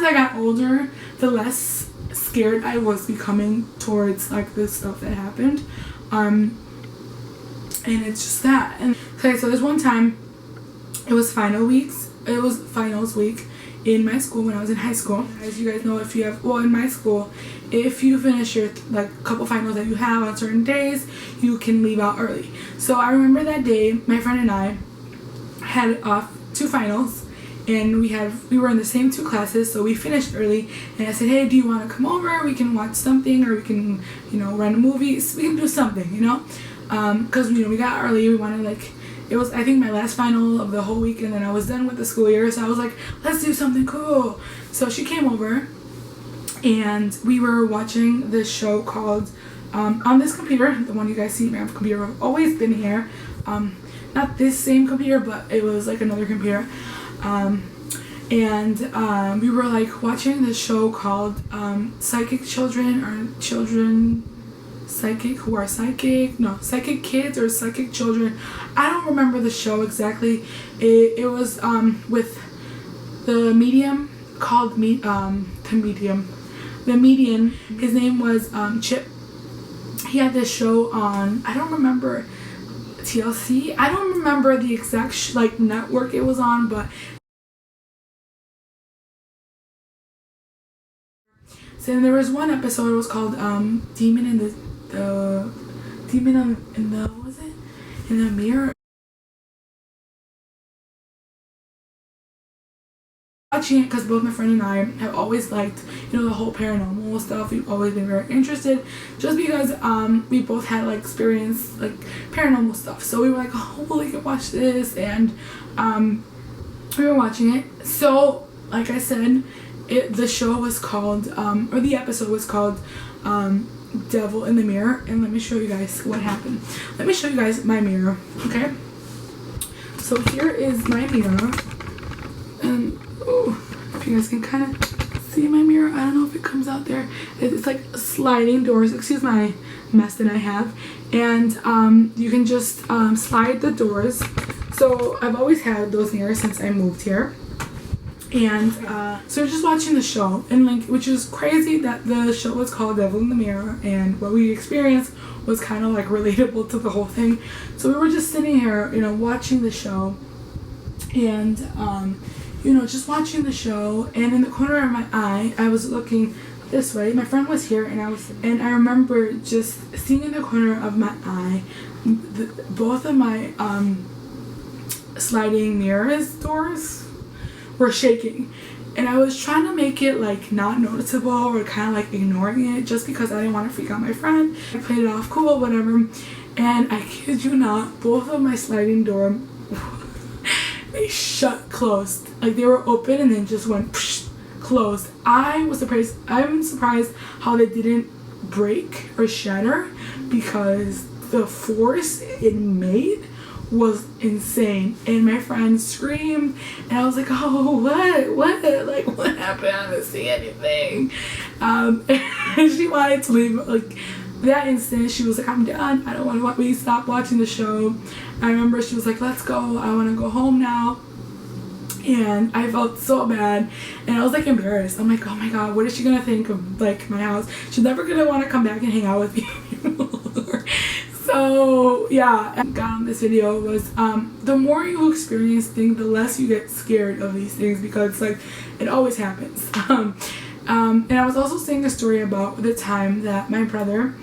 I got older, the less scared I was becoming towards like the stuff that happened. And it's just that. And okay, so there's one time, it was finals week in my school when I was in high school. As you guys know, if you have, well, in my school, if you finish your like couple finals that you have on certain days, you can leave out early. So I remember that day, my friend and I had 2 finals, and we were in the same 2 classes, so we finished early. And I said, hey, do you want to come over? We can watch something, or we can, you know, run a movie. We can do something, you know, because you know we got early. We wanted like. It was, I think, my last final of the whole week, and then I was done with the school year, so I was like, let's do something cool. So she came over, and we were watching this show called, on this computer, the one you guys see, my computer, I've always been here, not this same computer, but it was like another computer, and we were like watching this show called Psychic Children, or Children... Psychic Kids or Psychic Children. I don't remember the show exactly. It was with the medium called the medium. His name was Chip. He had this show on, I don't remember, TLC. I don't remember the exact like network it was on, but so there was one episode. It was called Demon in the what was it? In the mirror. Watching it because both my friend and I have always liked, you know, the whole paranormal stuff. We've always been very interested, just because we both had like experience like paranormal stuff. So we were like, oh, well, we can watch this, and we were watching it. So like I said, the show was called, or the episode was called, Devil in the Mirror. And let me show you guys what happened. Let me show you guys my mirror, okay? So here is my mirror, and oh, if you guys can kind of see my mirror, I don't know if it comes out there. It's like sliding doors. Excuse my mess that I have. And you can just slide the doors. So I've always had those mirrors since I moved here. And so we're just watching the show, and like, which is crazy that the show was called Devil in the Mirror, and what we experienced was kind of like relatable to the whole thing. So we were just sitting here, you know, watching the show, and you know, just watching the show, and in the corner of my eye, I was looking this way. My friend was here, and I remember just seeing in the corner of my eye both of my sliding mirrors doors were shaking, and I was trying to make it like not noticeable, or kind of like ignoring it, just because I didn't want to freak out my friend. I played it off cool, whatever, and I kid you not, both of my sliding door they shut closed. Like, they were open and then just went psh, closed. I'm surprised how they didn't break or shatter, because the force it made was insane. And my friend screamed, and I was like, oh, what, like, what happened? I didn't see anything. And she wanted to leave. Like, that instant, she was like, I'm done, I don't want to, we stopped watching the show. I remember she was like, let's go, I want to go home now. And I felt so bad, and I was like embarrassed. I'm like, oh my god, what is she gonna think of like my house? She's never gonna want to come back and hang out with me anymore. So yeah, I got on this video was the more you experience things, the less you get scared of these things, because like it always happens. And I was also saying a story about the time that my brother,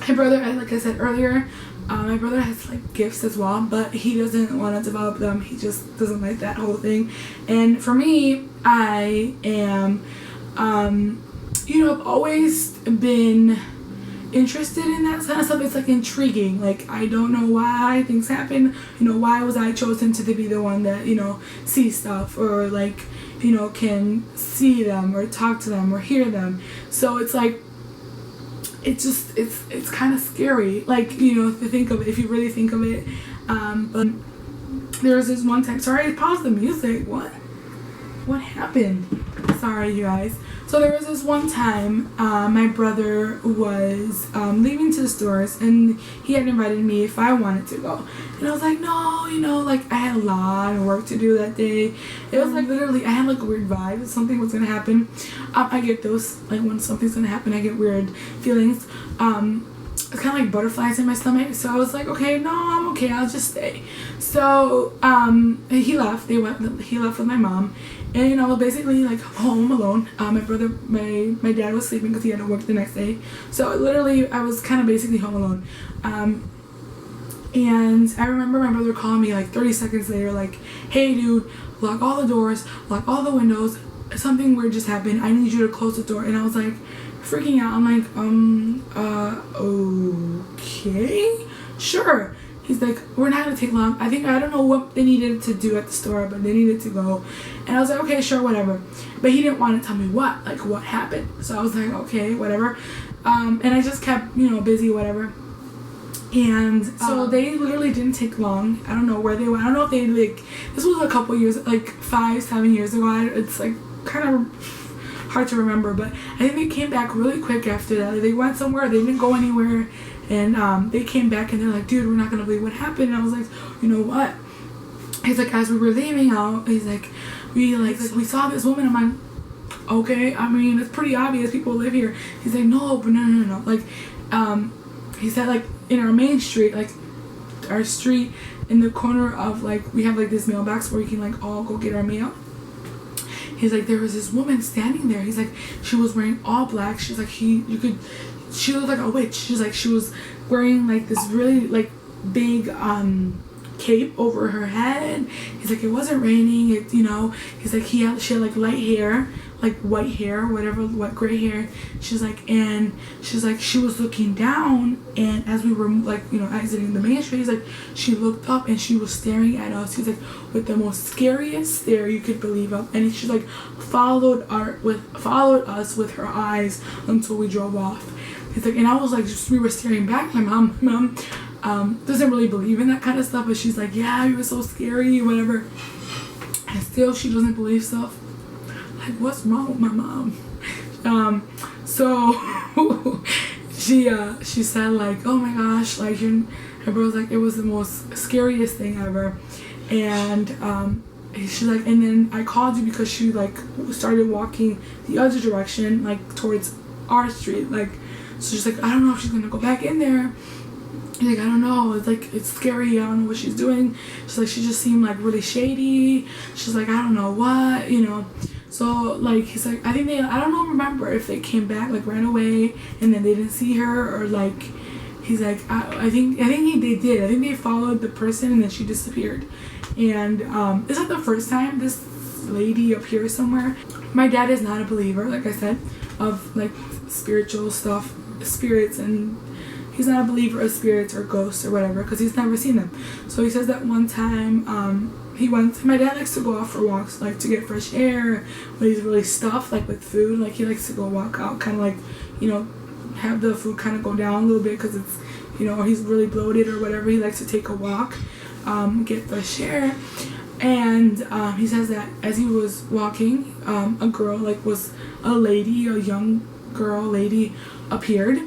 like I said earlier, my brother has like gifts as well, but he doesn't want to develop them. He just doesn't like that whole thing. And for me, I am, you know, I've always been interested in that kind of stuff. It's like intriguing. Like, I don't know why things happen. You know, why was I chosen to be the one that, you know, sees stuff, or like, you know, can see them or talk to them or hear them. So it's like, it's kind of scary, like, you know, to think of it, if you really think of it. But there was this one time, sorry, I paused the music, what happened? Sorry, you guys. So there was this one time my brother was leaving to the stores, and he had invited me if I wanted to go. And I was like, no, you know, like I had a lot of work to do that day. It was like literally, I had like a weird vibe that something was gonna happen. I get those, like when something's gonna happen, I get weird feelings. It's kind of like butterflies in my stomach. So I was like, okay, no, I'm okay, I'll just stay. So he left. He left with my mom. And, you know, basically, like, home alone. My dad was sleeping because he had to work the next day. So, literally, I was kind of basically home alone. And I remember my brother calling me, like, 30 seconds later, like, hey, dude, lock all the doors, lock all the windows. Something weird just happened. I need you to close the door. And I was, like, freaking out. I'm like, okay, sure. He's like, we're not gonna take long. I don't know what they needed to do at the store, but they needed to go. And I was like, okay, sure, whatever. But he didn't want to tell me what happened. So I was like, okay, whatever. And I just kept, you know, busy, whatever. And so they literally didn't take long. I don't know where they went. I don't know if they, like, this was a couple years, like 5-7 years ago. It's like kind of hard to remember, but I think they came back really quick after that. Like, they went somewhere, they didn't go anywhere. And they came back and they're like, dude, we're not gonna believe what happened. And I was like, you know what? He's like, as we were leaving out, he's like, we saw this woman. I'm like, okay, I mean, it's pretty obvious people live here. He's like, no, but no. Like, he said, like, in our main street, like, our street in the corner of, like, we have, like, this mailbox where we can, like, all go get our mail. He's like, there was this woman standing there. He's like, she was wearing all black. She's like, she looked like a witch. She's like, she was wearing like this really like big cape over her head. He's like, it wasn't raining, it, you know. He's like, she had like light hair, like white hair, whatever, what gray hair. She's like, she was looking down, and as we were like, you know, exiting the main street, he's like, she looked up and she was staring at us. He's like, with the most scariest stare you could believe of, and she's like followed us with her eyes until we drove off. He's like, and I was like, we were staring back. My mom doesn't really believe in that kind of stuff, but she's like, yeah, it was so scary, whatever. And still, she doesn't believe stuff. Like, what's wrong with my mom? So she said like, oh my gosh, like her brother was like, it was the most scariest thing ever. And she's like, and then I called you because she like started walking the other direction, like towards our street, like. So she's like, I don't know if she's gonna go back in there. He's like, I don't know. It's like, it's scary. I don't know what she's doing. She's like, she just seemed like really shady. She's like, I don't know what, you know. So like, he's like, I don't remember if they came back, like ran away and then they didn't see her, or like, he's like, I think they did. I think they followed the person and then she disappeared. And it's not the first time this lady appears somewhere. My dad is not a believer, like I said, of like spiritual stuff, spirits, and he's not a believer of spirits or ghosts or whatever because he's never seen them. So he says that one time my dad likes to go out for walks, like to get fresh air when he's really stuffed, like with food. Like he likes to go walk out, kind of like, you know, have the food kind of go down a little bit because it's, you know, he's really bloated or whatever. He likes to take a walk, get fresh air. And he says that as he was walking, a girl, like was a lady, a young girl lady appeared.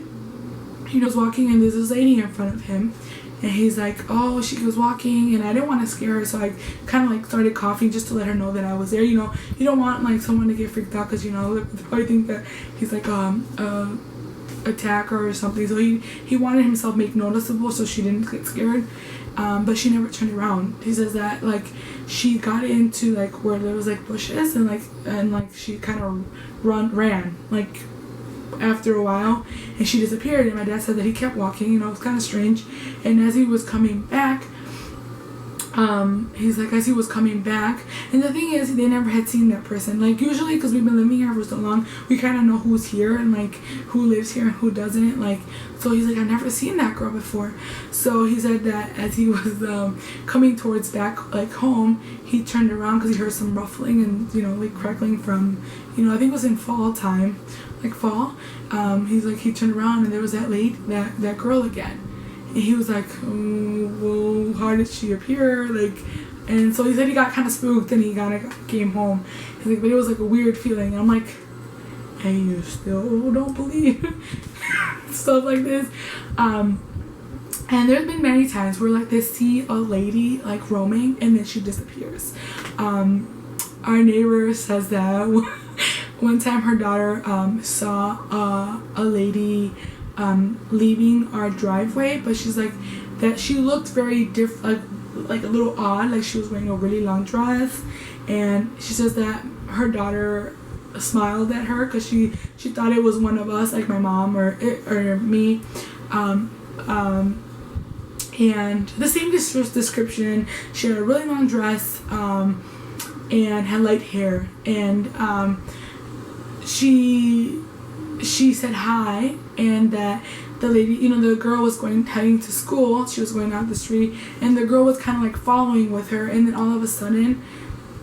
He was walking and there's this lady in front of him, and he's like, oh, she was walking, and I didn't want to scare her, so I kind of like started coughing just to let her know that I was there. You know, you don't want like someone to get freaked out because, you know, they probably think that he's like attacker or something. So he wanted himself make noticeable so she didn't get scared. But she never turned around. He says that like she got into like where there was like bushes and like she kind of ran like after a while, and she disappeared. And my dad said that he kept walking, you know, it was kind of strange. And as he was coming back, he's like, as he was coming back, and the thing is, they never had seen that person. Like usually, because we've been living here for so long, we kind of know who's here and like who lives here and who doesn't. Like, so he's like, I've never seen that girl before. So he said that as he was coming towards back like home, he turned around because he heard some ruffling and, you know, like crackling from, you know, I think it was in fall time, like fall. He's like, he turned around and there was that lady, that girl again. And he was like, oh, well, how did she appear? Like, and so he said he got kind of spooked and he kind of came home. He's like, but it was like a weird feeling. And I'm like, and you still don't believe stuff like this. And there's been many times where like they see a lady like roaming and then she disappears. Our neighbor says that one time her daughter saw a lady leaving our driveway, but she's like that she looked very different, like a little odd, like she was wearing a really long dress. And she says that her daughter smiled at her because she thought it was one of us, like my mom or me. And the same description. She had a really long dress and had light hair, and she said hi, and that the lady, you know, the girl was heading to school. She was going out the street, and the girl was kind of like following with her, and then all of a sudden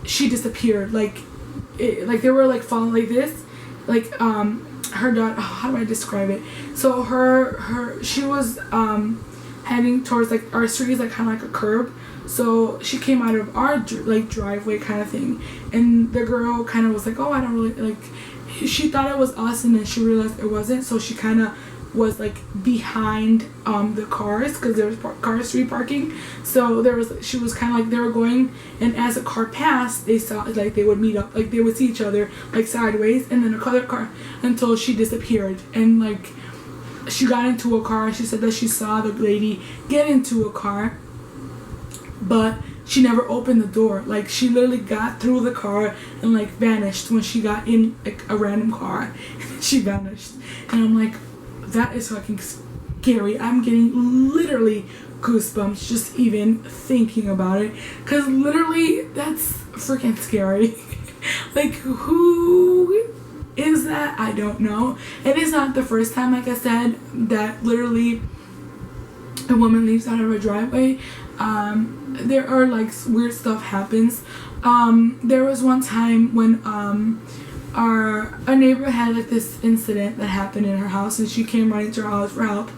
she disappeared. Like they were like following like this, like her daughter, how do I describe it? So she was heading towards like our street is like kind of like a curb. So she came out of our like driveway kind of thing, and the girl kind of was like, oh, I don't really like. She thought it was us, and then she realized it wasn't. So she kind of was like behind the cars because there was car street parking. So she was kind of like they were going, and as a car passed, they saw like they would meet up, like they would see each other like sideways, and then another car until she disappeared. And like she got into a car. She said that she saw the lady get into a car, but she never opened the door. Like she literally got through the car and like vanished when she got in like a random car. She vanished, and I'm like, that is fucking scary. I'm getting literally goosebumps just even thinking about it, because literally that's freaking scary. Like, who is that? I don't know. It is not the first time, like I said, that literally a woman leaves out of a driveway. There are like weird stuff happens. There was one time when our neighbor had like this incident that happened in her house, and she came running to our house for help,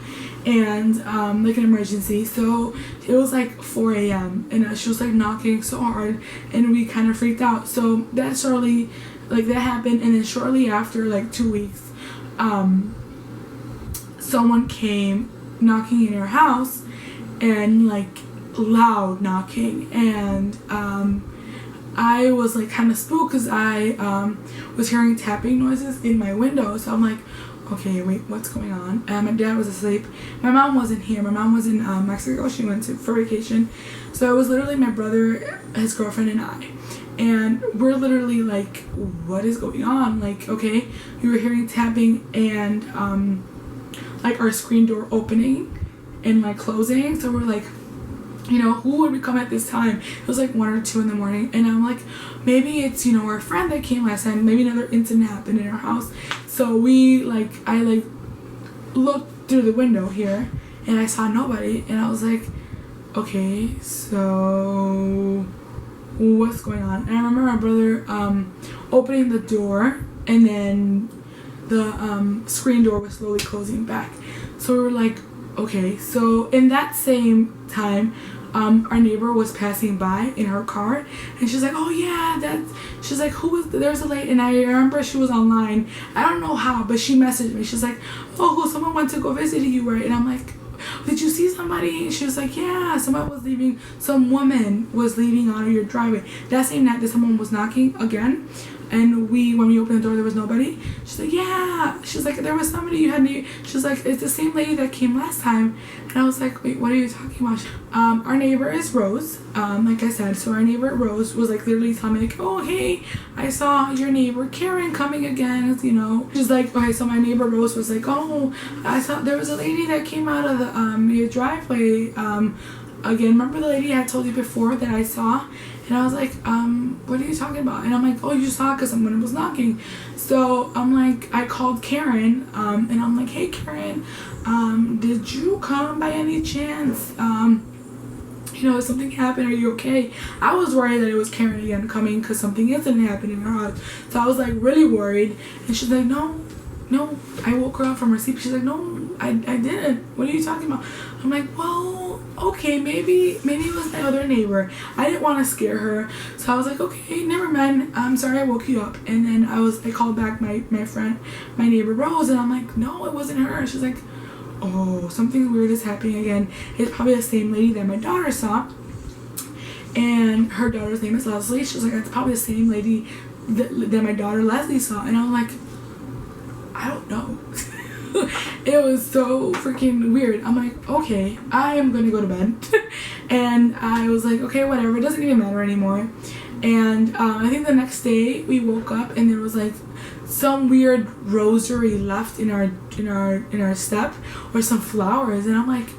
and like an emergency. So it was like 4 a.m. and she was like knocking so hard, and we kind of freaked out. So that shortly, like that happened, and then shortly after, like 2 weeks, someone came knocking in her house, and like loud knocking, and I was like kind of spooked because I was hearing tapping noises in my window. So I'm like, okay, wait, what's going on? My dad was asleep. My mom wasn't here. My mom was in Mexico. She went for vacation. So it was literally my brother, his girlfriend, and I. And we're literally like, what is going on? Like, okay, we were hearing tapping and like our screen door opening and like closing. So we're like, you know, who would come at this time? It was like 1 or 2 in the morning, and I'm like, maybe it's, you know, our friend that came last time. Maybe another incident happened in our house. So I like looked through the window here, and I saw nobody, and I was like, okay, so what's going on? And I remember my brother opening the door, and then the screen door was slowly closing back. So we were like, okay. So in that same time, our neighbor was passing by in her car, and she's like, oh yeah, she's like, there's a lady, and I remember she was online, I don't know how, but she messaged me. She's like, oh, someone went to go visit you, right? And I'm like, did you see somebody? And she was like, yeah, some woman was leaving out of your driveway. That same night that someone was knocking again, and when we opened the door, there was nobody. She's like, yeah. She's like, there was somebody you had to. She's like, it's the same lady that came last time. And I was like, wait, what are you talking about? Our neighbor is Rose. Like I said, so our neighbor Rose was like literally telling me like, oh hey, I saw your neighbor Karen coming again. You know, she's like, okay, so my neighbor Rose was like, oh, I saw there was a lady that came out of the your driveway. Again, remember the lady I told you before that I saw? And I was like, what are you talking about? And I'm like, oh, you saw it because someone was knocking. So I'm like, I called Karen, and I'm like, hey Karen, did you come by any chance? You know, something happened, are you okay? I was worried that it was Karen again coming because something isn't happening in her house. So I was like really worried. And she's like, no, I woke her up from her sleep. She's like, no, I didn't. What are you talking about? I'm like, well, okay, maybe it was my other neighbor. I didn't want to scare her, so I was like, okay, never mind. I'm sorry I woke you up. And then I called back my friend, my neighbor Rose, and I'm like, no, it wasn't her. She's like, oh, something weird is happening again. It's probably the same lady that my daughter saw. And her daughter's name is Leslie. She was like, it's probably the same lady that my daughter Leslie saw. And I'm like, I don't know. It was so freaking weird. I'm like, okay, I am gonna go to bed. And I was like, okay, whatever, it doesn't even matter anymore. And I think the next day we woke up and there was like some weird rosary left in our step, or some flowers, and I'm like,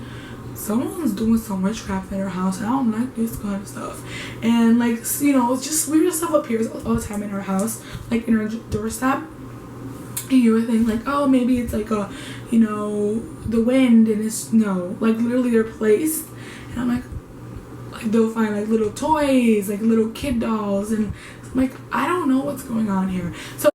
someone's doing some witchcraft at our house. I don't like this kind of stuff. And like, you know, just weird stuff appears all the time in our house, like in our doorstep. And you would think like, oh, maybe it's like a, you know, the wind, and it's no, like literally they're placed. And I'm like they'll find like little toys, like little kid dolls, and I'm like, I don't know what's going on here. So